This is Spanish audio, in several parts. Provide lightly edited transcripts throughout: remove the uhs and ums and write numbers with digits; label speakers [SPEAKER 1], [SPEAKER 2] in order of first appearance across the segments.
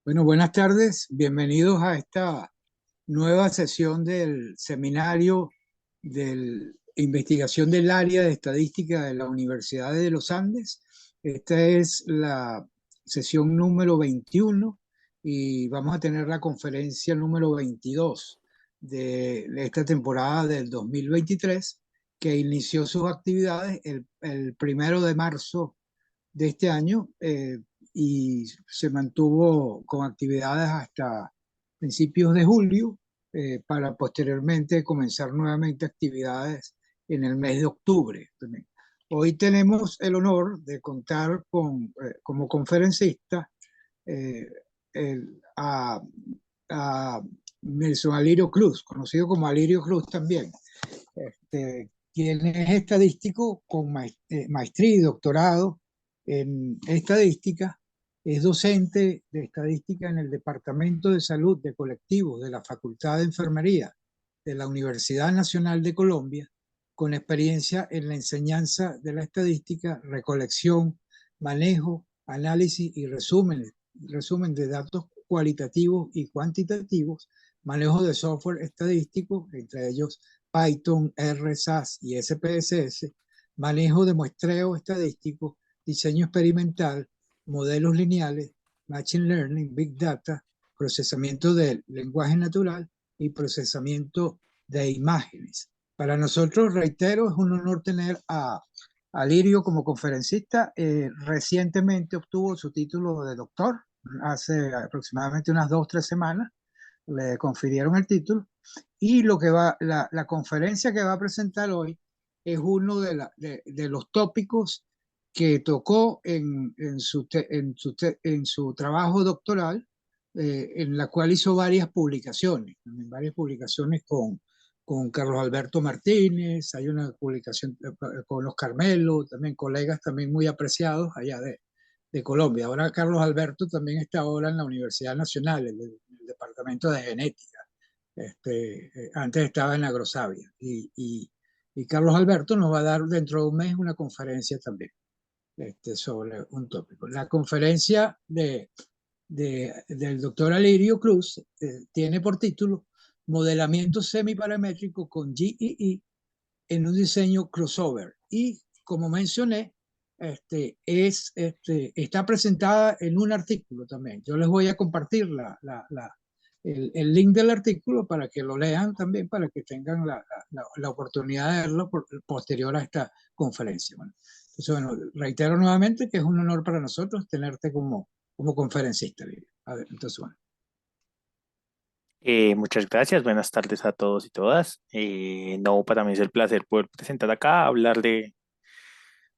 [SPEAKER 1] Bueno, buenas tardes. Bienvenidos a esta nueva sesión del seminario de investigación del área de estadística de la Universidad de los Andes. Esta es la sesión número 21 y vamos a tener la conferencia número 22 de esta temporada del 2023, que inició sus actividades el 1 de marzo de este año, y se mantuvo con actividades hasta principios de julio, para posteriormente comenzar nuevamente actividades en el mes de octubre también. Hoy tenemos el honor de contar como conferencista, eh, a Nelson Alirio Cruz, conocido como Alirio Cruz también, quien es estadístico con maestría y doctorado en estadística. Es docente de estadística en el Departamento de Salud de Colectivos de la Facultad de Enfermería de la Universidad Nacional de Colombia, con experiencia en la enseñanza de la estadística, recolección, manejo, análisis y resumen de datos cualitativos y cuantitativos, manejo de software estadístico, entre ellos Python, R, SAS y SPSS, manejo de muestreo estadístico, diseño experimental, modelos lineales, machine learning, big data, procesamiento del lenguaje natural y procesamiento de imágenes. Para nosotros, reitero, es un honor tener a Lirio como conferencista. Recientemente obtuvo su título de doctor, hace aproximadamente unas 2 o 3 semanas le confirieron el título, y la conferencia que va a presentar hoy es uno de los tópicos que tocó en su trabajo doctoral, en la cual hizo varias publicaciones con Carlos Alberto Martínez. Hay una publicación con los Carmelo, también colegas también muy apreciados allá de Colombia. Ahora Carlos Alberto también está ahora en la Universidad Nacional, en el Departamento de Genética. Antes estaba en Agrosavia, y Carlos Alberto nos va a dar dentro de un mes una conferencia también, sobre un tópico. La conferencia del doctor Alirio Cruz tiene por título Modelamiento semiparamétrico con GEE en un diseño crossover. Y como mencioné, está presentada en un artículo también. Yo les voy a compartir el link del artículo para que lo lean también, para que tengan la oportunidad de verlo posterior a esta conferencia. Bueno, entonces, bueno, reitero nuevamente que es un honor para nosotros tenerte como conferencista, Lidia. A ver, entonces, bueno.
[SPEAKER 2] Muchas gracias, buenas tardes a todos y todas. No, para mí es el placer poder presentar acá, hablar de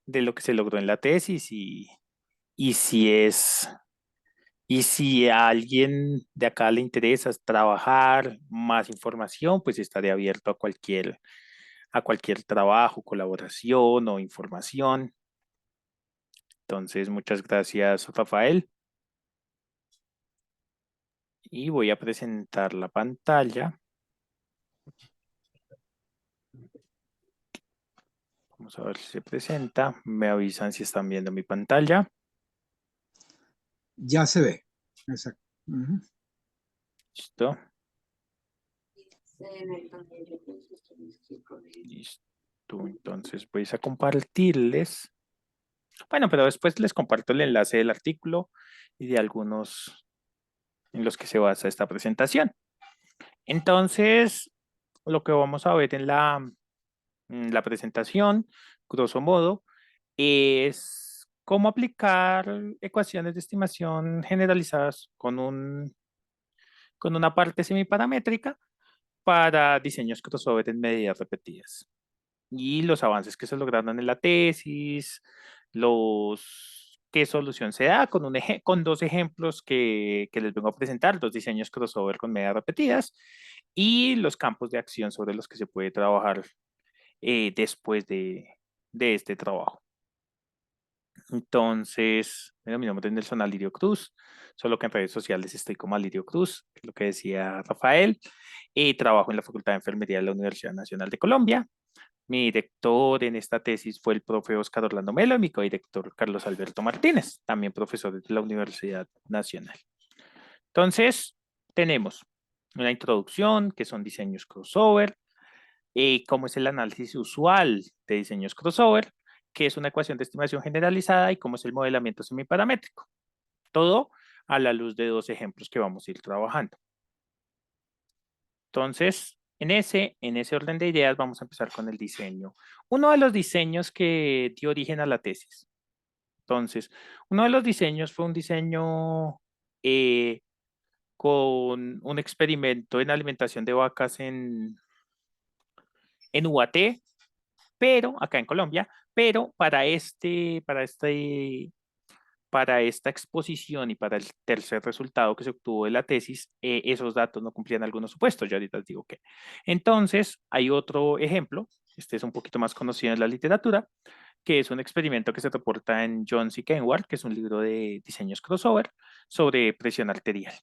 [SPEAKER 2] lo que se logró en la tesis y si es, y si a alguien de acá le interesa trabajar más información, pues estaré abierto a cualquier trabajo, colaboración o información. Entonces, muchas gracias, Rafael. Y voy a presentar la pantalla. Vamos a ver si se presenta. Me avisan si están viendo mi pantalla.
[SPEAKER 1] Ya se ve. Exacto. Uh-huh.
[SPEAKER 2] Listo. Listo. Entonces voy a compartirles. Bueno, pero después les comparto el enlace del artículo y de algunos en los que se basa esta presentación. Entonces, lo que vamos a ver en la presentación, grosso modo, es cómo aplicar ecuaciones de estimación generalizadas con una parte semiparamétrica para diseños crossover en medidas repetidas. Y los avances que se lograron en la tesis, qué solución se da con dos ejemplos que les vengo a presentar, dos diseños crossover con medidas repetidas y los campos de acción sobre los que se puede trabajar después de este trabajo. Entonces, bueno, mi nombre es Nelson Alirio Cruz, solo que en redes sociales estoy como Alirio Cruz, que es lo que decía Rafael. Trabajo en la Facultad de Enfermería de la Universidad Nacional de Colombia. Mi director en esta tesis fue el profe Oscar Orlando Melo y mi codirector Carlos Alberto Martínez, también profesor de la Universidad Nacional. Entonces, tenemos una introducción, que son diseños crossover, cómo es el análisis usual de diseños crossover, qué es una ecuación de estimación generalizada y cómo es el modelamiento semiparamétrico. Todo a la luz de dos ejemplos que vamos a ir trabajando. Entonces, en ese orden de ideas vamos a empezar con el diseño. Uno de los diseños que dio origen a la tesis. Entonces, uno de los diseños fue un diseño con un experimento en alimentación de vacas en UAT, pero acá en Colombia, pero para esta exposición y para el tercer resultado que se obtuvo de la tesis, esos datos no cumplían algunos supuestos. Yo ahorita les digo que. Entonces, hay otro ejemplo, este es un poquito más conocido en la literatura, que es un experimento que se reporta en Jones y Kenward, que es un libro de diseños crossover sobre presión arterial.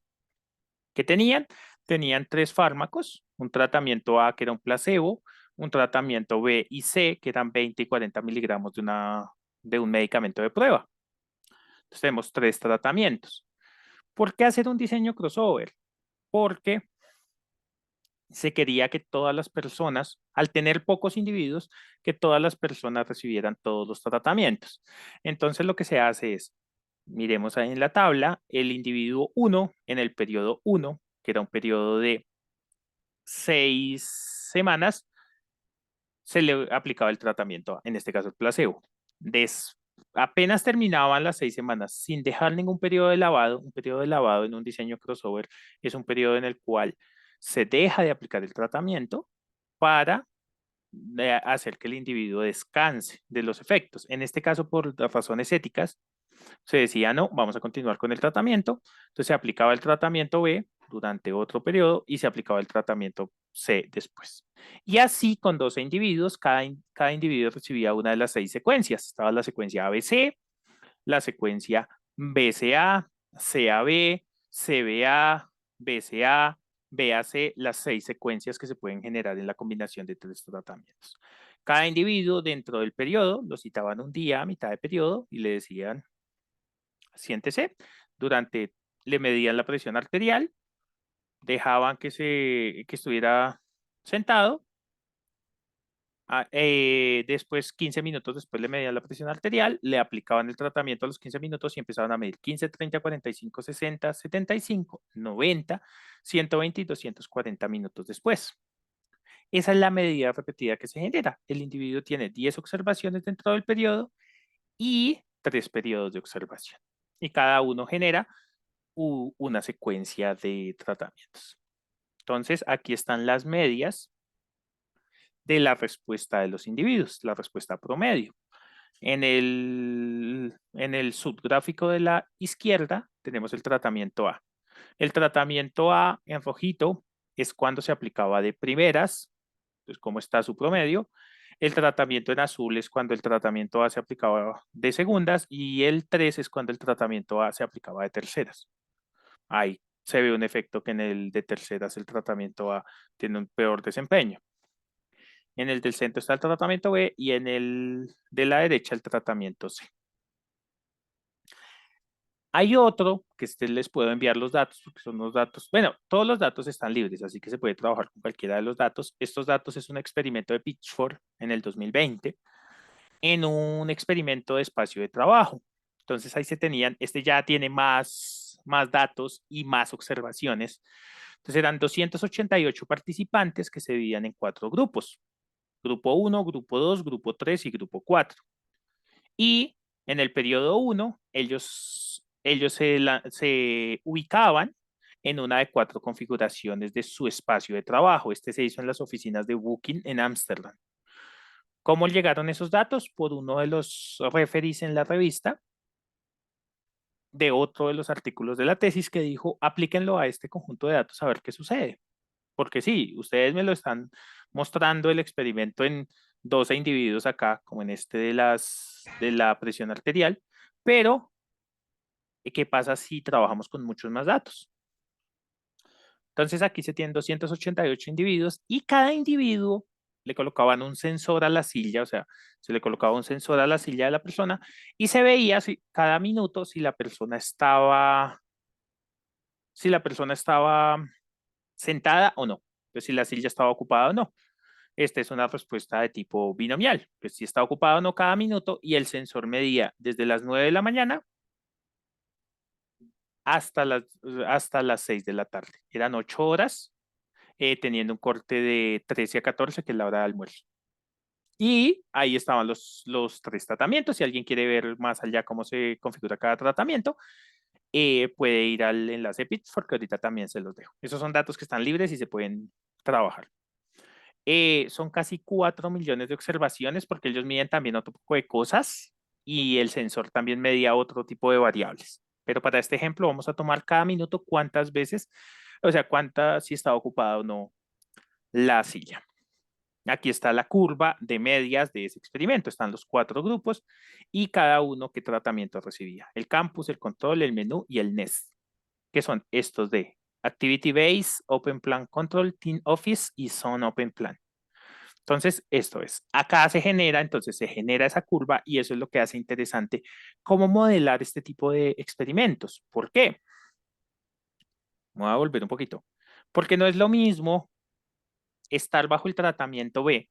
[SPEAKER 2] ¿Qué tenían? Tenían tres fármacos, un tratamiento A que era un placebo, un tratamiento B y C que eran 20 y 40 miligramos de un medicamento de prueba. Entonces tenemos tres tratamientos. ¿Por qué hacer un diseño crossover? Porque se quería que todas las personas, al tener pocos individuos, que todas las personas recibieran todos los tratamientos. Entonces lo que se hace es, miremos ahí en la tabla, el individuo 1 en el periodo 1, que era un periodo de 6 semanas, se le aplicaba el tratamiento, en este caso el placebo. Apenas terminaban las 6 semanas sin dejar ningún periodo de lavado. Un periodo de lavado en un diseño crossover es un periodo en el cual se deja de aplicar el tratamiento para hacer que el individuo descanse de los efectos. En este caso, por razones éticas, se decía, no, vamos a continuar con el tratamiento. Entonces se aplicaba el tratamiento B durante otro periodo y se aplicaba el tratamiento C después. Y así con 12 individuos, cada individuo recibía una de las 6 secuencias. Estaba la secuencia ABC, la secuencia BCA, CAB, CBA, BCA, BAC, las 6 secuencias que se pueden generar en la combinación de tres tratamientos. Cada individuo dentro del periodo lo citaban un día a mitad de periodo y le decían, siéntese, le medían la presión arterial, dejaban que estuviera sentado, después 15 minutos después le medían la presión arterial, le aplicaban el tratamiento a los 15 minutos y empezaban a medir 15, 30, 45, 60, 75, 90, 120 y 240 minutos después. Esa es la medida repetida que se genera. El individuo tiene 10 observaciones dentro del periodo y 3 periodos de observación. Y cada uno genera una secuencia de tratamientos. Entonces, aquí están las medias de la respuesta de los individuos, la respuesta promedio. En el subgráfico de la izquierda tenemos el tratamiento A. El tratamiento A en rojito es cuando se aplicaba de primeras, pues cómo está su promedio. El tratamiento en azul es cuando el tratamiento A se aplicaba de segundas y el 3 es cuando el tratamiento A se aplicaba de terceras. Ahí se ve un efecto que en el de terceras el tratamiento A tiene un peor desempeño. En el del centro está el tratamiento B y en el de la derecha el tratamiento C. Hay otro que les puedo enviar los datos porque son los datos, bueno, todos los datos están libres, así que se puede trabajar con cualquiera de los datos. Estos datos es un experimento de Pitchford en el 2020 en un experimento de espacio de trabajo. Entonces ahí se tenían, este ya tiene más datos y más observaciones. Entonces eran 288 participantes que se dividían en 4 grupos. Grupo 1, grupo 2, grupo 3 y grupo 4. Y en el periodo 1, ellos se ubicaban en una de 4 configuraciones de su espacio de trabajo. Este se hizo en las oficinas de Booking en Ámsterdam. ¿Cómo llegaron esos datos? Por uno de los referees en la revista de otro de los artículos de la tesis que dijo, aplíquenlo a este conjunto de datos a ver qué sucede. Porque sí, ustedes me lo están mostrando el experimento en 12 individuos acá, como en este de la presión arterial, pero ¿qué pasa si trabajamos con muchos más datos? Entonces aquí se tienen 288 individuos y cada individuo le colocaban un sensor a la silla, o sea, se le colocaba un sensor a la silla de la persona y se veía cada minuto si la persona estaba si la persona estaba sentada o no, pues si la silla estaba ocupada o no. Esta es una respuesta de tipo binomial, pues si está ocupado o no cada minuto y el sensor medía desde las 9 de la mañana hasta las 6 de la tarde. Eran 8 horas, teniendo un corte de 13 a 14, que es la hora de almuerzo. Y ahí estaban los 3 tratamientos. Si alguien quiere ver más allá cómo se configura cada tratamiento, puede ir al enlace PITS, porque ahorita también se los dejo. Esos son datos que están libres y se pueden trabajar. Son casi 4 millones de observaciones, porque ellos miden también otro tipo de cosas y el sensor también medía otro tipo de variables. Pero para este ejemplo vamos a tomar cada minuto cuántas veces, o sea, si está ocupada o no la silla. Aquí está la curva de medias de ese experimento. Están los 4 grupos y cada uno qué tratamiento recibía. El campus, el control, el menú y el NEST, que son estos de Activity Base, Open Plan Control, Team Office y Zone Open Plan. Entonces, esto es, acá entonces se genera esa curva y eso es lo que hace interesante cómo modelar este tipo de experimentos. ¿Por qué? Voy a volver un poquito. Porque no es lo mismo estar bajo el tratamiento B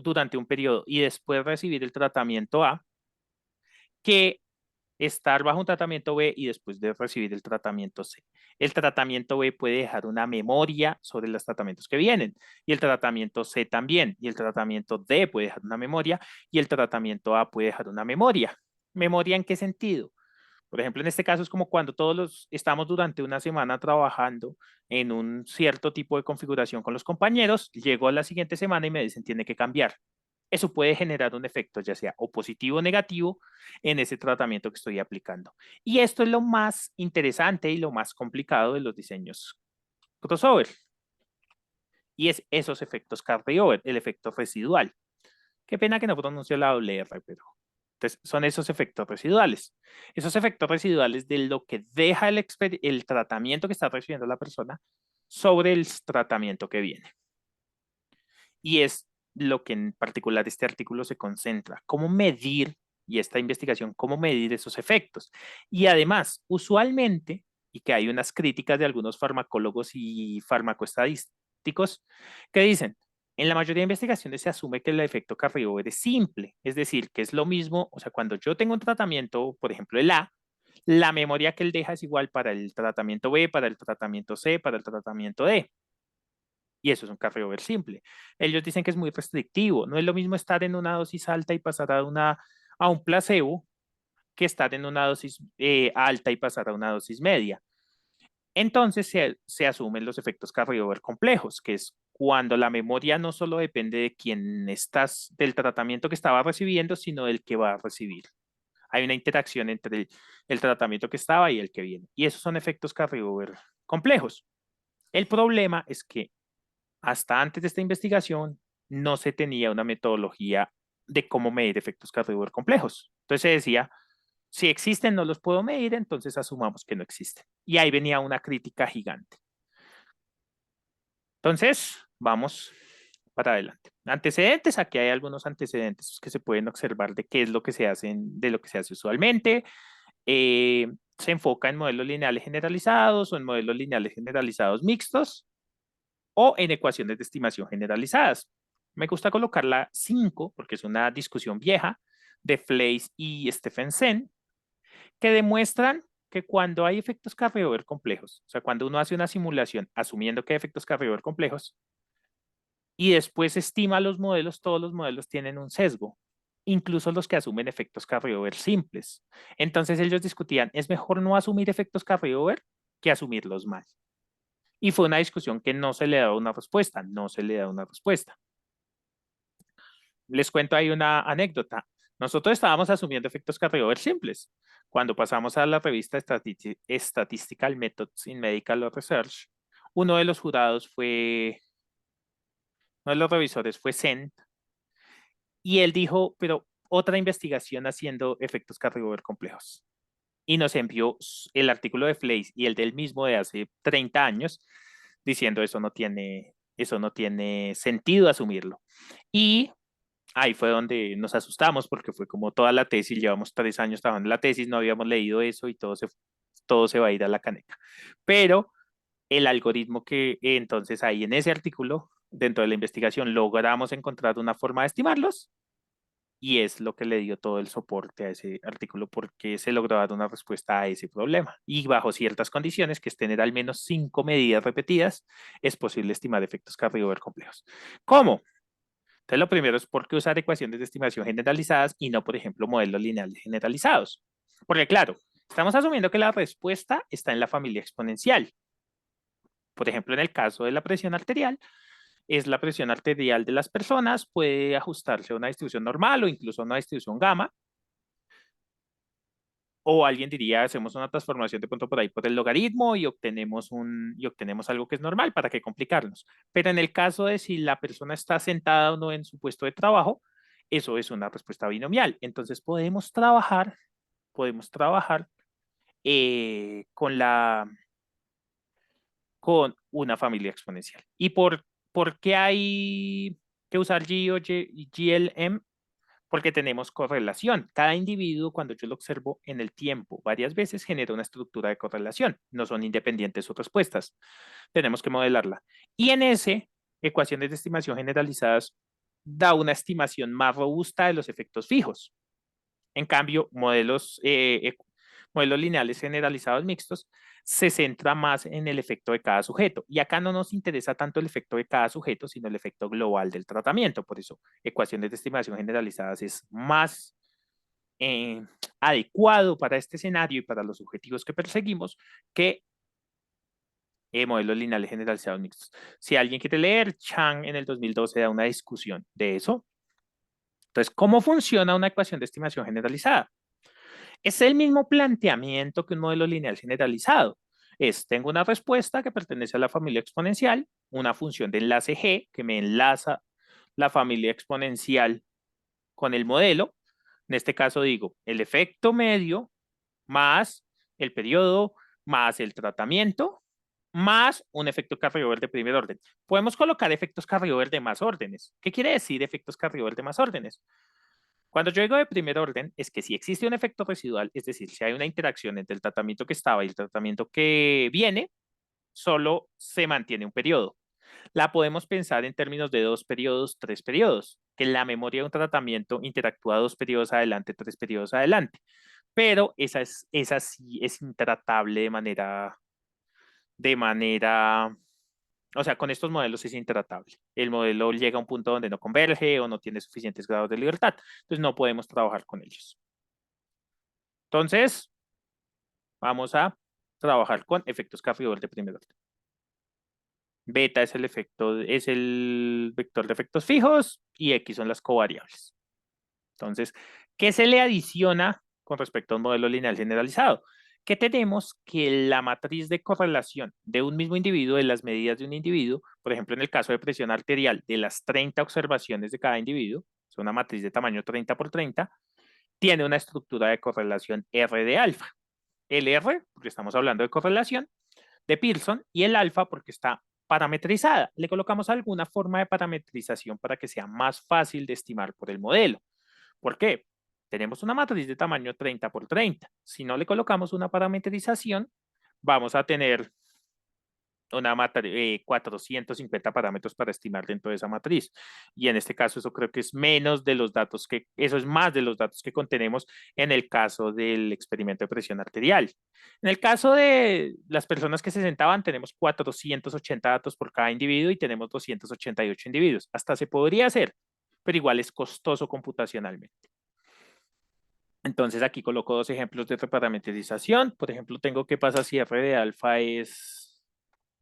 [SPEAKER 2] durante un periodo y después recibir el tratamiento A que estar bajo un tratamiento B y después de recibir el tratamiento C. El tratamiento B puede dejar una memoria sobre los tratamientos que vienen y el tratamiento C también y el tratamiento D puede dejar una memoria y el tratamiento A puede dejar una memoria. ¿Memoria en qué sentido? Por ejemplo, en este caso es como cuando estamos durante una semana trabajando en un cierto tipo de configuración con los compañeros, llego a la siguiente semana y me dicen tiene que cambiar. Eso puede generar un efecto ya sea o positivo o negativo en ese tratamiento que estoy aplicando. Y esto es lo más interesante y lo más complicado de los diseños crossover. Y es esos efectos carryover, el efecto residual. Qué pena que no pronuncio la doble R, pero entonces son esos efectos residuales. Esos efectos residuales de lo que deja el tratamiento que está recibiendo la persona sobre el tratamiento que viene. Y es lo que en particular este artículo se concentra, cómo medir, y esta investigación, cómo medir esos efectos. Y además, usualmente, y que hay unas críticas de algunos farmacólogos y farmacoestadísticos que dicen, en la mayoría de investigaciones se asume que el efecto carryover es simple, es decir, que es lo mismo, o sea, cuando yo tengo un tratamiento, por ejemplo, el A, la memoria que él deja es igual para el tratamiento B, para el tratamiento C, para el tratamiento D. Y eso es un carryover simple. Ellos dicen que es muy restrictivo. No es lo mismo estar en una dosis alta y pasar a un placebo que estar en una dosis alta y pasar a una dosis media. Entonces se asumen los efectos carryover complejos, que es cuando la memoria no solo depende de quién estás, del tratamiento que estaba recibiendo, sino del que va a recibir. Hay una interacción entre el tratamiento que estaba y el que viene. Y esos son efectos carryover complejos. El problema es que hasta antes de esta investigación no se tenía una metodología de cómo medir efectos cardiovasculares complejos. Entonces se decía, si existen no los puedo medir, entonces asumamos que no existen. Y ahí venía una crítica gigante. Entonces, vamos para adelante. Antecedentes, aquí hay algunos antecedentes que se pueden observar de qué es lo que se hace, de lo que se hace usualmente. Se enfoca en modelos lineales generalizados o en modelos lineales generalizados mixtos o en ecuaciones de estimación generalizadas. Me gusta colocar la 5 porque es una discusión vieja de Fleiss y Stephenson que demuestran que cuando hay efectos carryover complejos, o sea, cuando uno hace una simulación asumiendo que hay efectos carryover complejos y después estima los modelos, todos los modelos tienen un sesgo, incluso los que asumen efectos carryover simples. Entonces ellos discutían, ¿es mejor no asumir efectos carryover que asumirlos mal? Y fue una discusión que no se le da una respuesta, no se le da una respuesta. Les cuento ahí una anécdota. Nosotros estábamos asumiendo efectos carryover simples. Cuando pasamos a la revista Statistical Methods in Medical Research, uno de los jurados fue, uno de los revisores fue Sen, y él dijo, pero otra investigación haciendo efectos carryover complejos. Y nos envió el artículo de Fleiss y el del mismo de hace 30 años, diciendo eso no tiene sentido asumirlo. Y ahí fue donde nos asustamos porque fue como toda la tesis, llevamos 3 años trabajando en la tesis, no habíamos leído eso y todo todo se va a ir a la caneca. Pero el algoritmo que entonces ahí en ese artículo, dentro de la investigación, logramos encontrar una forma de estimarlos y es lo que le dio todo el soporte a ese artículo porque se logró dar una respuesta a ese problema. Y bajo ciertas condiciones, que es tener al menos 5 medidas repetidas, es posible estimar efectos cardiovasculares complejos. ¿Cómo? Entonces, lo primero es por qué usar ecuaciones de estimación generalizadas y no, por ejemplo, modelos lineales generalizados. Porque, claro, estamos asumiendo que la respuesta está en la familia exponencial. Por ejemplo, en el caso de la presión arterial, es la presión arterial de las personas, puede ajustarse a una distribución normal o incluso a una distribución gamma. O alguien diría, hacemos una transformación de pronto por ahí por el logaritmo y obtenemos algo que es normal, ¿para qué complicarnos? Pero en el caso de si la persona está sentada o no en su puesto de trabajo, eso es una respuesta binomial. Entonces podemos trabajar con una familia exponencial. ¿Y por qué hay que usar G o GLM? Porque tenemos correlación. Cada individuo, cuando yo lo observo en el tiempo varias veces, genera una estructura de correlación. No son independientes sus respuestas. Tenemos que modelarla. Y en ese, ecuaciones de estimación generalizadas da una estimación más robusta de los efectos fijos. En cambio, modelos lineales generalizados mixtos se centra más en el efecto de cada sujeto. Y acá no nos interesa tanto el efecto de cada sujeto, sino el efecto global del tratamiento. Por eso, ecuaciones de estimación generalizadas es más eh, adecuado para este escenario y para los objetivos que perseguimos que modelos lineales generalizados mixtos. Si alguien quiere leer, Chang en el 2012 da una discusión de eso. Entonces, ¿cómo funciona una ecuación de estimación generalizada? Es el mismo planteamiento que un modelo lineal generalizado. Tengo una respuesta que pertenece a la familia exponencial, una función de enlace G que me enlaza la familia exponencial con el modelo. En este caso digo, el efecto medio más el periodo más el tratamiento más un efecto carryover de primer orden. Podemos colocar efectos carryover de más órdenes. ¿Qué quiere decir efectos carryover de más órdenes? Cuando yo digo de primer orden, es que si existe un efecto residual, es decir, si hay una interacción entre el tratamiento que estaba y el tratamiento que viene, solo se mantiene un periodo. La podemos pensar en términos de 2 periodos, 3 periodos, que la memoria de un tratamiento interactúa 2 periodos adelante, 3 periodos adelante. Pero esa sí es intratable de manera, o sea, con estos modelos es intratable. El modelo llega a un punto donde no converge o no tiene suficientes grados de libertad. Entonces no podemos trabajar con ellos. Entonces, vamos a trabajar con efectos Carrier de primer orden. Beta es el vector de efectos fijos y X son las covariables. Entonces, ¿qué se le adiciona con respecto a un modelo lineal generalizado? Que tenemos que la matriz de correlación de un mismo individuo, de las medidas de un individuo, por ejemplo, en el caso de presión arterial, de las 30 observaciones de cada individuo, es una matriz de tamaño 30 por 30, tiene una estructura de correlación R de alfa. El R, porque estamos hablando de correlación, de Pearson, y el alfa, porque está parametrizada. Le colocamos alguna forma de parametrización para que sea más fácil de estimar por el modelo. ¿Por qué? Tenemos una matriz de tamaño 30 por 30. Si no le colocamos una parametrización, vamos a tener 450 parámetros para estimar dentro de esa matriz. Y en este caso, eso creo que es menos de los datos eso es más de los datos que contenemos en el caso del experimento de presión arterial. En el caso de las personas que se sentaban, tenemos 480 datos por cada individuo y tenemos 288 individuos. Hasta se podría hacer, pero igual es costoso computacionalmente. Entonces aquí coloco 2 ejemplos de reparametrización. Por ejemplo, tengo qué pasa si R de alfa es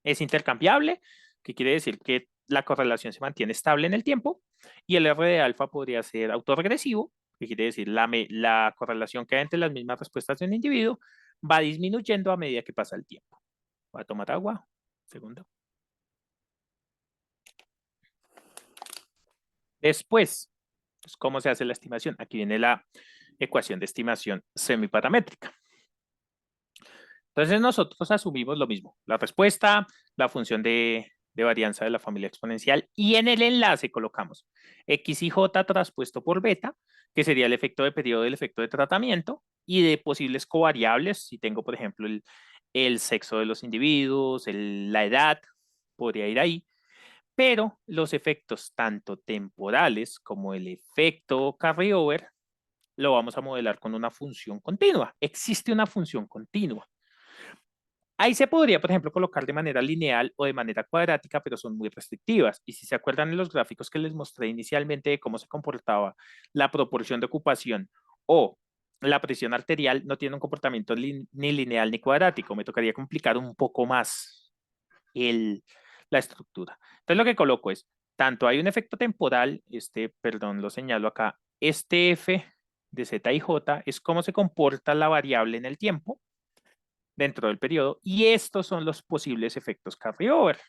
[SPEAKER 2] intercambiable, que quiere decir que la correlación se mantiene estable en el tiempo, y el R de alfa podría ser autorregresivo, que quiere decir la correlación que hay entre las mismas respuestas de un individuo va disminuyendo a medida que pasa el tiempo. Voy a tomar agua, segundo. Después, ¿cómo se hace la estimación? Aquí viene la ecuación de estimación semiparamétrica. Entonces nosotros asumimos lo mismo, la respuesta, la función de varianza de la familia exponencial, y en el enlace colocamos X y J traspuesto por beta, que sería el efecto de periodo del efecto de tratamiento, y de posibles covariables. Si tengo, por ejemplo, el sexo de los individuos, la edad, podría ir ahí. Pero los efectos tanto temporales como el efecto carryover lo vamos a modelar con una función continua. Existe una función continua. Ahí se podría, por ejemplo, colocar de manera lineal o de manera cuadrática, pero son muy restrictivas. Y si se acuerdan en los gráficos que les mostré inicialmente de cómo se comportaba la proporción de ocupación o la presión arterial, no tiene un comportamiento ni lineal ni cuadrático. Me tocaría complicar un poco más la estructura. Entonces lo que coloco es, tanto hay un efecto temporal, perdón, lo señalo acá, este F de Z y J es cómo se comporta la variable en el tiempo dentro del periodo, y estos son los posibles efectos carryover.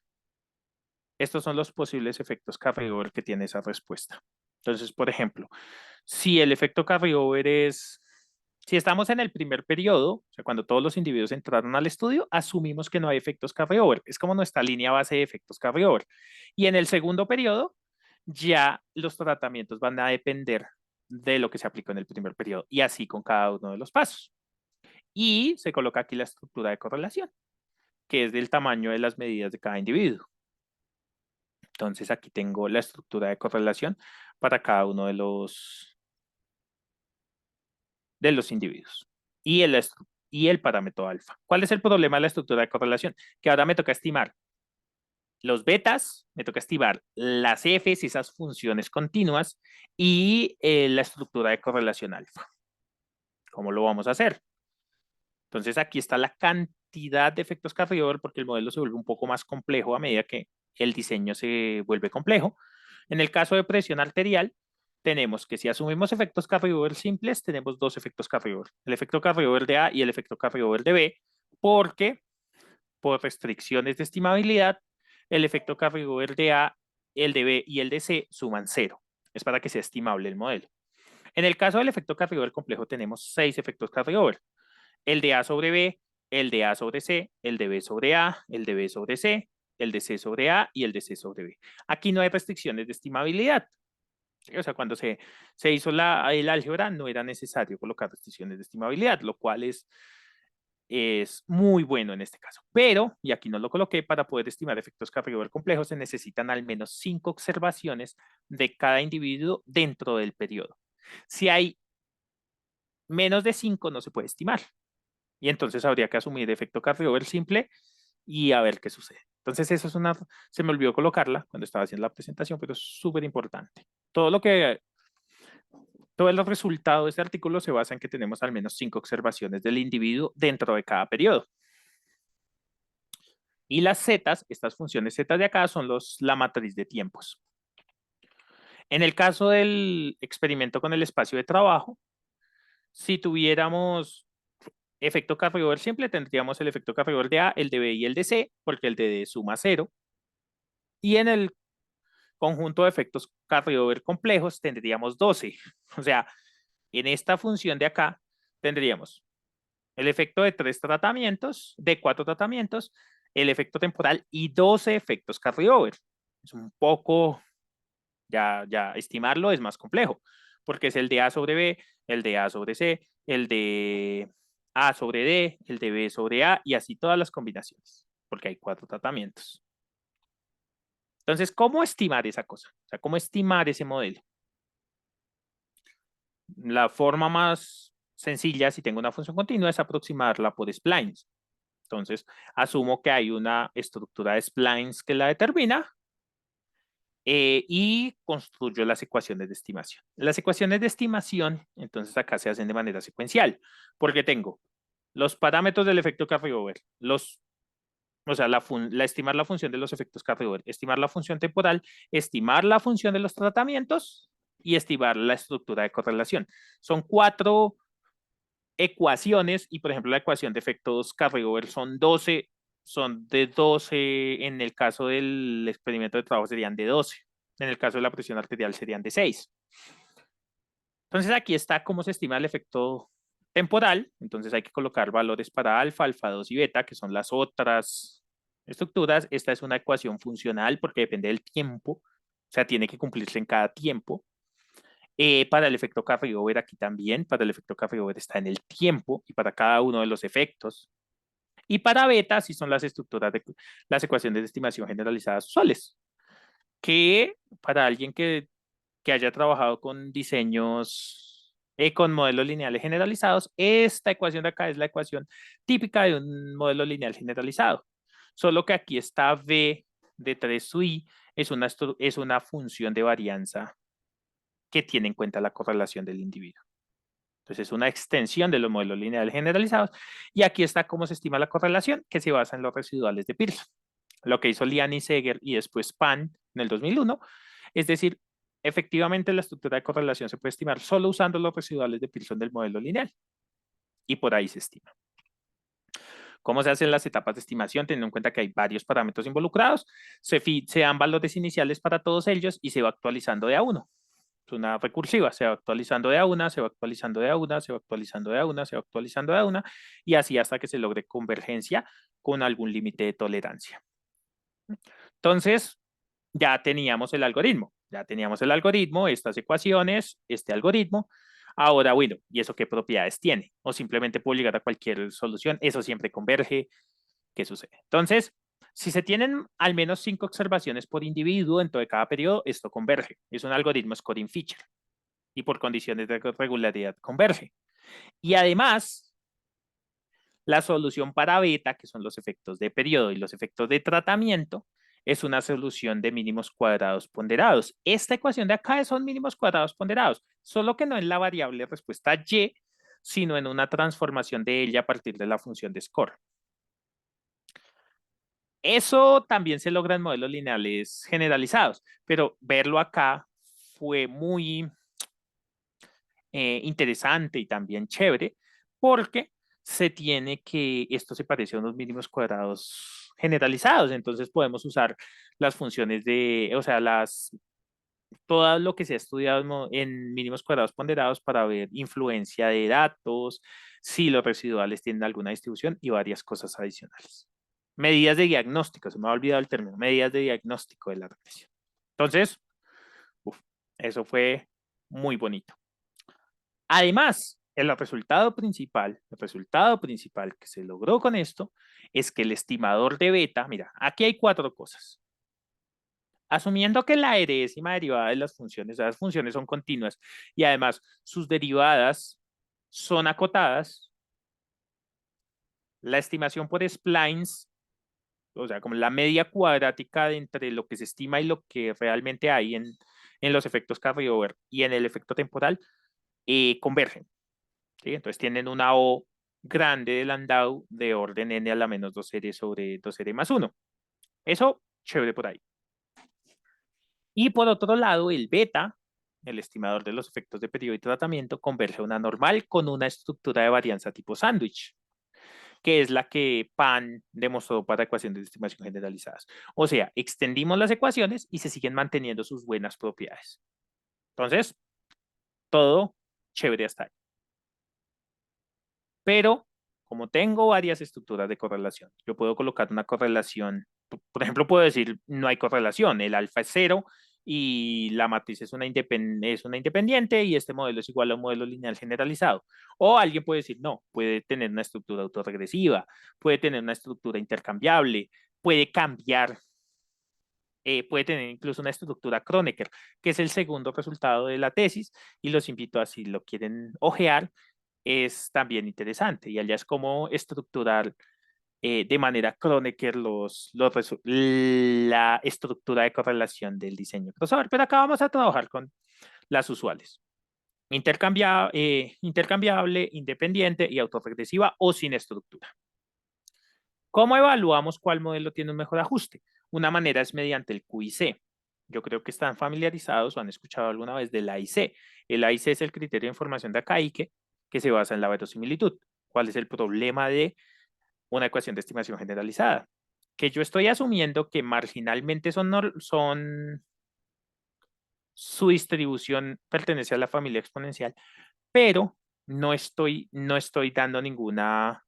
[SPEAKER 2] Estos son los posibles efectos carryover que tiene esa respuesta. Entonces, por ejemplo, si el efecto carryover es, si estamos en el primer periodo, o sea, cuando todos los individuos entraron al estudio, asumimos que no hay efectos carryover. Es como nuestra línea base de efectos carryover. Y en el segundo periodo, ya los tratamientos van a depender de lo que se aplicó en el primer periodo, y así con cada uno de los pasos. Y se coloca aquí la estructura de correlación, que es del tamaño de las medidas de cada individuo. Entonces aquí tengo la estructura de correlación para cada uno de los individuos y el parámetro alfa. ¿Cuál es el problema de la estructura de correlación? Que ahora me toca estimar los betas, me toca estimar las Fs, esas funciones continuas, y la estructura de correlación alfa. ¿Cómo lo vamos a hacer? Entonces aquí está la cantidad de efectos carryover, porque el modelo se vuelve un poco más complejo a medida que el diseño se vuelve complejo. En el caso de presión arterial, tenemos que si asumimos efectos carryover simples, tenemos dos efectos carryover, el efecto carryover de A y el efecto carryover de B, porque por restricciones de estimabilidad, el efecto carryover de A, el de B y el de C suman cero. Es para que sea estimable el modelo. En el caso del efecto carryover complejo, tenemos 6 efectos carryover. El de A sobre B, el de A sobre C, el de B sobre A, el de B sobre C, el de C sobre A y el de C sobre B. Aquí no hay restricciones de estimabilidad. O sea, cuando se hizo el álgebra no era necesario colocar restricciones de estimabilidad, lo cual es muy bueno en este caso. Pero, y aquí no lo coloqué, para poder estimar efectos carryover complejos se necesitan al menos 5 observaciones de cada individuo dentro del periodo. Si hay menos de 5 no se puede estimar. Y entonces habría que asumir efecto carryover simple y a ver qué sucede. Entonces eso es se me olvidó colocarla cuando estaba haciendo la presentación, pero es súper importante. Todo el resultado de este artículo se basa en que tenemos al menos 5 observaciones del individuo dentro de cada periodo. Y las zetas, estas funciones zetas de acá, son la matriz de tiempos. En el caso del experimento con el espacio de trabajo, si tuviéramos efecto carryover simple, tendríamos el efecto carryover de A, el de B y el de C, porque el de D suma 0. Y en el conjunto de efectos carryover complejos tendríamos 12. O sea, en esta función de acá tendríamos el efecto de 3 tratamientos, de 4 tratamientos, el efecto temporal y 12 efectos carryover. Es un poco, ya estimarlo es más complejo, porque es el de A sobre B, el de A sobre C, el de A sobre D, el de B sobre A y así todas las combinaciones, porque hay 4 tratamientos. Entonces, ¿cómo estimar esa cosa? O sea, ¿cómo estimar ese modelo? La forma más sencilla, si tengo una función continua, es aproximarla por splines. Entonces, asumo que hay una estructura de splines que la determina y construyo las ecuaciones de estimación. Las ecuaciones de estimación, entonces acá se hacen de manera secuencial, porque tengo los parámetros del efecto carryover, o sea, estimar la función de los efectos carryover, estimar la función temporal, estimar la función de los tratamientos y estimar la estructura de correlación. Son 4 ecuaciones y, por ejemplo, la ecuación de efectos carryover son de 12, en el caso del experimento de trabajo serían de 12, en el caso de la presión arterial serían de 6. Entonces aquí está cómo se estima el efecto temporal, entonces hay que colocar valores para alfa, alfa 2 y beta, que son las otras estructuras. Esta es una ecuación funcional porque depende del tiempo, o sea, tiene que cumplirse en cada tiempo. Para el efecto carryover aquí también, para el efecto carryover está en el tiempo y para cada uno de los efectos. Y para beta, sí son las estructuras de las ecuaciones de estimación generalizadas usuales, que para alguien que haya trabajado con diseños, con modelos lineales generalizados, esta ecuación de acá es la ecuación típica de un modelo lineal generalizado. Solo que aquí está V de 3 i es una función de varianza que tiene en cuenta la correlación del individuo. Entonces es una extensión de los modelos lineales generalizados. Y aquí está cómo se estima la correlación, que se basa en los residuales de Pearson. Lo que hizo Liani Seger y después Pan en el 2001. Es decir, efectivamente la estructura de correlación se puede estimar solo usando los residuales de Pearson del modelo lineal. Y por ahí se estima. ¿Cómo se hacen las etapas de estimación? Teniendo en cuenta que hay varios parámetros involucrados. Se dan valores iniciales para todos ellos y se va actualizando de a uno. Es una recursiva, se va actualizando de a una, se va actualizando de a una, se va actualizando de a una, se va actualizando de a una, y así hasta que se logre convergencia con algún límite de tolerancia. Entonces, ya teníamos el algoritmo, estas ecuaciones, este algoritmo. Ahora, bueno, ¿y eso qué propiedades tiene? O simplemente puedo llegar a cualquier solución, eso siempre converge, ¿qué sucede? Entonces, si se tienen al menos 5 observaciones por individuo dentro de cada periodo, esto converge. Es un algoritmo scoring feature y por condiciones de regularidad converge. Y además, la solución para beta, que son los efectos de periodo y los efectos de tratamiento, es una solución de mínimos cuadrados ponderados. Esta ecuación de acá son mínimos cuadrados ponderados, solo que no en la variable respuesta y, sino en una transformación de ella a partir de la función de score. Eso también se logra en modelos lineales generalizados, pero verlo acá fue muy interesante y también chévere, porque esto se parece a unos mínimos cuadrados generalizados, entonces podemos usar las funciones o sea, todo lo que se ha estudiado en mínimos cuadrados ponderados para ver influencia de datos, si los residuales tienen alguna distribución y varias cosas adicionales. Medidas de diagnóstico, se me ha olvidado el término, medidas de diagnóstico de la regresión. Entonces, eso fue muy bonito. Además, el resultado principal que se logró con esto es que el estimador de beta, mira, aquí hay 4 cosas. Asumiendo que la derivada derivada de las funciones son continuas y además sus derivadas son acotadas, la estimación por splines, o sea, como la media cuadrática entre lo que se estima y lo que realmente hay en los efectos carryover y en el efecto temporal, convergen. ¿Sí? Entonces tienen una O grande de Landau de orden n a la menos 2 series sobre 2 series más 1. Eso, chévere por ahí. Y por otro lado, el beta, el estimador de los efectos de periodo y tratamiento, converge a una normal con una estructura de varianza tipo sándwich, que es la que Pan demostró para ecuaciones de estimación generalizadas. O sea, extendimos las ecuaciones y se siguen manteniendo sus buenas propiedades. Entonces, todo chévere hasta ahí. Pero como tengo varias estructuras de correlación, yo puedo colocar una correlación, por ejemplo, puedo decir no hay correlación, el alfa es 0 y la matriz es una independiente y este modelo es igual a un modelo lineal generalizado. O alguien puede decir no, puede tener una estructura autorregresiva, puede tener una estructura intercambiable, puede cambiar, puede tener incluso una estructura Kronecker, que es el segundo resultado de la tesis y los invito a si lo quieren ojear es también interesante y allá es cómo estructurar de manera Kronecker la estructura de correlación del diseño crossover. Pero acá vamos a trabajar con las usuales. Intercambiable, independiente y autorregresiva o sin estructura. ¿Cómo evaluamos cuál modelo tiene un mejor ajuste? Una manera es mediante el QIC. Yo creo que están familiarizados o han escuchado alguna vez del AIC. El AIC es el criterio de información de Akaike que se basa en la verosimilitud. ¿Cuál es el problema de una ecuación de estimación generalizada? Que yo estoy asumiendo que marginalmente su distribución pertenece a la familia exponencial, pero no estoy dando ninguna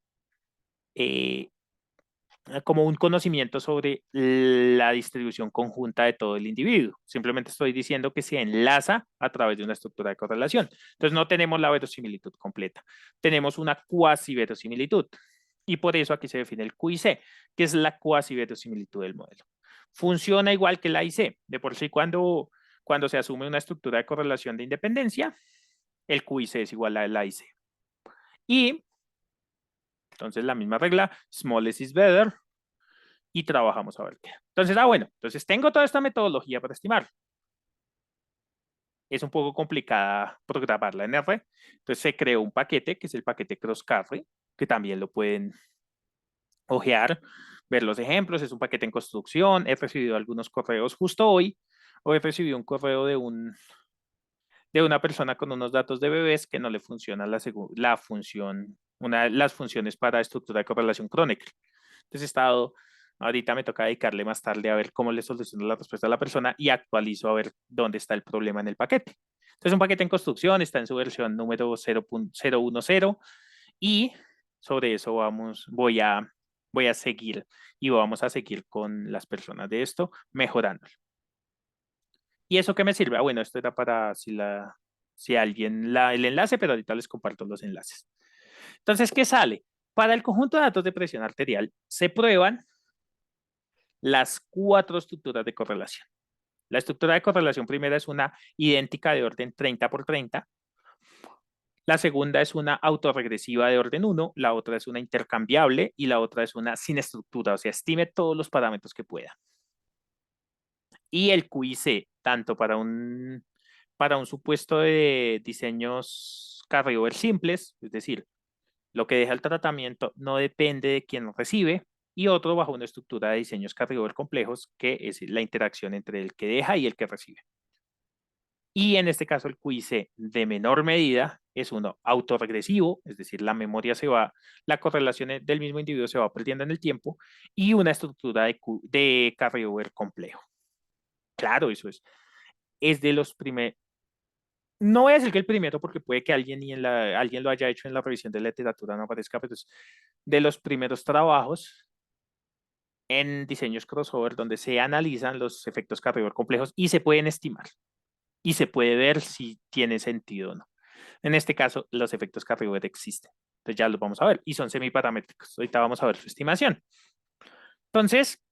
[SPEAKER 2] como un conocimiento sobre la distribución conjunta de todo el individuo. Simplemente estoy diciendo que se enlaza a través de una estructura de correlación. Entonces no tenemos la verosimilitud completa, tenemos una cuasi verosimilitud. Y por eso aquí se define el QIC, que es la cuasi verosimilitud del modelo. Funciona igual que la IC. De por sí, cuando se asume una estructura de correlación de independencia, el QIC es igual a la IC. Y entonces la misma regla, small less is better, y trabajamos a ver qué. Entonces, bueno, entonces tengo toda esta metodología para estimar. Es un poco complicada programarla en R. Entonces se creó un paquete, que es el paquete cross-carry, que también lo pueden ojear, ver los ejemplos. Es un paquete en construcción. He recibido algunos correos justo hoy. Hoy he recibido un correo de una persona con unos datos de bebés que no le funciona la función, una de las funciones para estructura de correlación Kronecker. Entonces he estado, ahorita me toca dedicarle más tarde a ver cómo le soluciono la respuesta a la persona y actualizo a ver dónde está el problema en el paquete. Entonces un paquete en construcción, está en su versión número 0.010 y sobre eso voy a seguir y vamos a seguir con las personas de esto mejorando. ¿Y eso qué me sirve? Bueno, esto era para si alguien el enlace, pero ahorita les comparto los enlaces. Entonces, ¿qué sale? Para el conjunto de datos de presión arterial se prueban las 4 estructuras de correlación. La estructura de correlación primera es una idéntica de orden 30 por 30. La segunda es una autorregresiva de orden 1, la otra es una intercambiable y la otra es una sin estructura, o sea, estime todos los parámetros que pueda. Y el QIC, tanto para un supuesto de diseños carryover simples, es decir, lo que deja el tratamiento no depende de quién lo recibe, y otro bajo una estructura de diseños carryover complejos, que es la interacción entre el que deja y el que recibe. Y en este caso el QIC de menor medida es uno autorregresivo, es decir, la correlación del mismo individuo se va perdiendo en el tiempo, y una estructura de carryover complejo. Claro, eso es de los primeros. No voy a decir que el primero, porque puede que alguien lo haya hecho en la revisión de la literatura, no aparezca, pero es de los primeros trabajos en diseños crossover donde se analizan los efectos carryover complejos y se pueden estimar y se puede ver si tiene sentido o no. En este caso, los efectos carryover existen. Entonces ya los vamos a ver y son semiparamétricos. Ahorita vamos a ver su estimación. Entonces,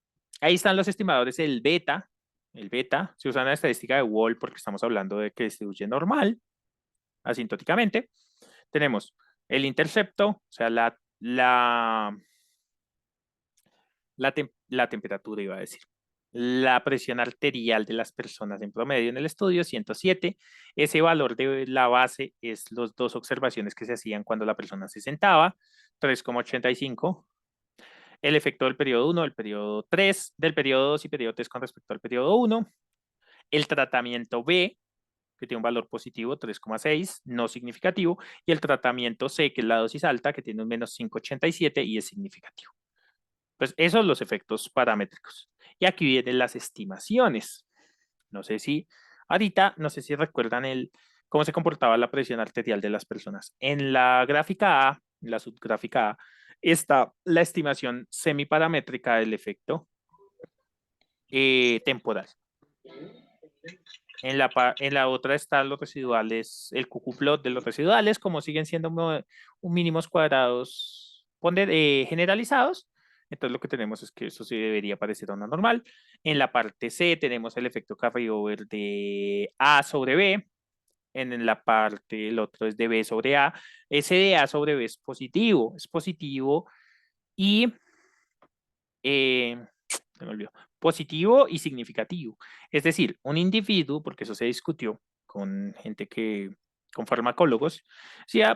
[SPEAKER 2] ahí están los estimadores del beta. El beta se usa en la estadística de Wall porque estamos hablando de que distribuye normal, asintóticamente. Tenemos el intercepto, o sea, la temperatura, iba a decir. La presión arterial de las personas en promedio en el estudio, 107. Ese valor de la base es las 2 observaciones que se hacían cuando la persona se sentaba, 3,85. El efecto del periodo 1, del periodo 3, del periodo 2 y periodo 3 con respecto al periodo 1. El tratamiento B, que tiene un valor positivo, 3,6, no significativo. Y el tratamiento C, que es la dosis alta, que tiene un menos 5,87 y es significativo. Pues esos son los efectos paramétricos. Y aquí vienen las estimaciones. No sé si recuerdan cómo se comportaba la presión arterial de las personas. En la gráfica A, en la subgráfica A, está la estimación semiparamétrica del efecto temporal. En la otra están los residuales, el QQ-plot de los residuales, como siguen siendo mínimos cuadrados generalizados. Entonces lo que tenemos es que eso sí debería parecer a una normal. En la parte C tenemos el efecto carryover de A sobre B. En la parte, el otro es de B sobre A. Ese de A sobre B es positivo y se me olvidó, positivo y significativo. Es decir, un individuo, porque eso se discutió con con farmacólogos,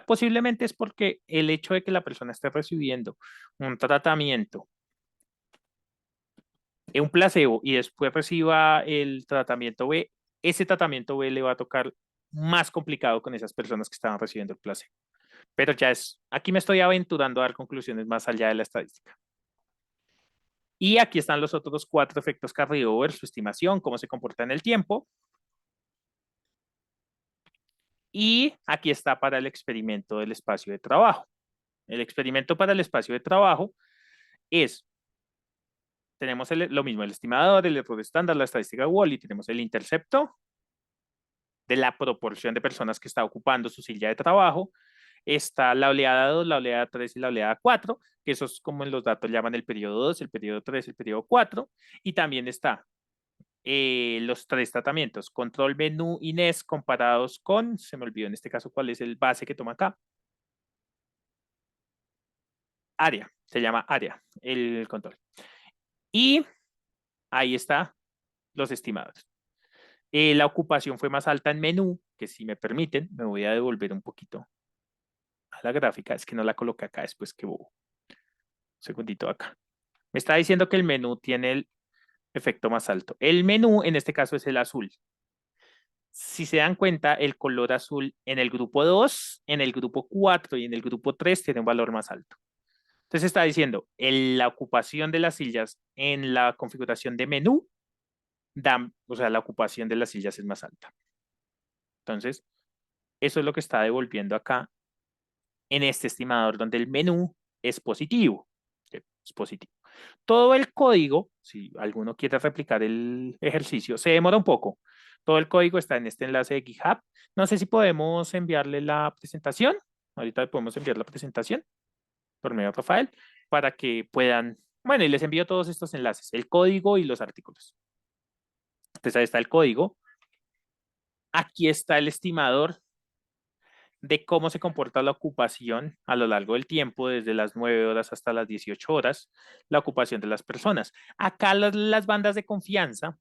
[SPEAKER 2] posiblemente es porque el hecho de que la persona esté recibiendo un tratamiento, un placebo, y después reciba el tratamiento B, ese tratamiento B le va a tocar más complicado con esas personas que estaban recibiendo el placebo. Pero aquí me estoy aventurando a dar conclusiones más allá de la estadística. Y aquí están los otros 4 efectos carryover, su estimación, cómo se comporta en el tiempo. Y aquí está para el experimento del espacio de trabajo. El experimento para el espacio de trabajo es tenemos lo mismo, el estimador, el error estándar, la estadística de Wall, y tenemos el intercepto de la proporción de personas que está ocupando su silla de trabajo. Está la oleada 2, la oleada 3 y la oleada 4, que eso es como en los datos llaman el periodo 2, el periodo 3, el periodo 4. Y también está los tres tratamientos, control, menú y NES comparados con, se me olvidó en este caso cuál es el base que toma acá. Área, se llama área, el control. Y ahí está los estimados. La ocupación fue más alta en menú, que si me permiten, me voy a devolver un poquito a la gráfica. Es que no la coloqué acá después, que bobo. Un segundito acá. Me está diciendo que el menú tiene el efecto más alto. El menú en este caso es el azul. Si se dan cuenta, el color azul en el grupo 2, en el grupo 4 y en el grupo 3 tiene un valor más alto. Entonces está diciendo, la ocupación de las sillas en la configuración de menú, o sea, la ocupación de las sillas es más alta. Entonces, eso es lo que está devolviendo acá en este estimador donde el menú es positivo. Es positivo. Todo el código, si alguno quiere replicar el ejercicio, se demora un poco. Todo el código está en este enlace de GitHub. No sé si podemos enviarle la presentación. Ahorita podemos enviar la presentación por medio de Rafael para que puedan, bueno, y les envío todos estos enlaces, el código y los artículos. Entonces ahí está el código. Aquí está el estimador de cómo se comporta la ocupación a lo largo del tiempo, desde las 9 horas hasta las 18 horas, la ocupación de las personas. Acá las bandas de confianza,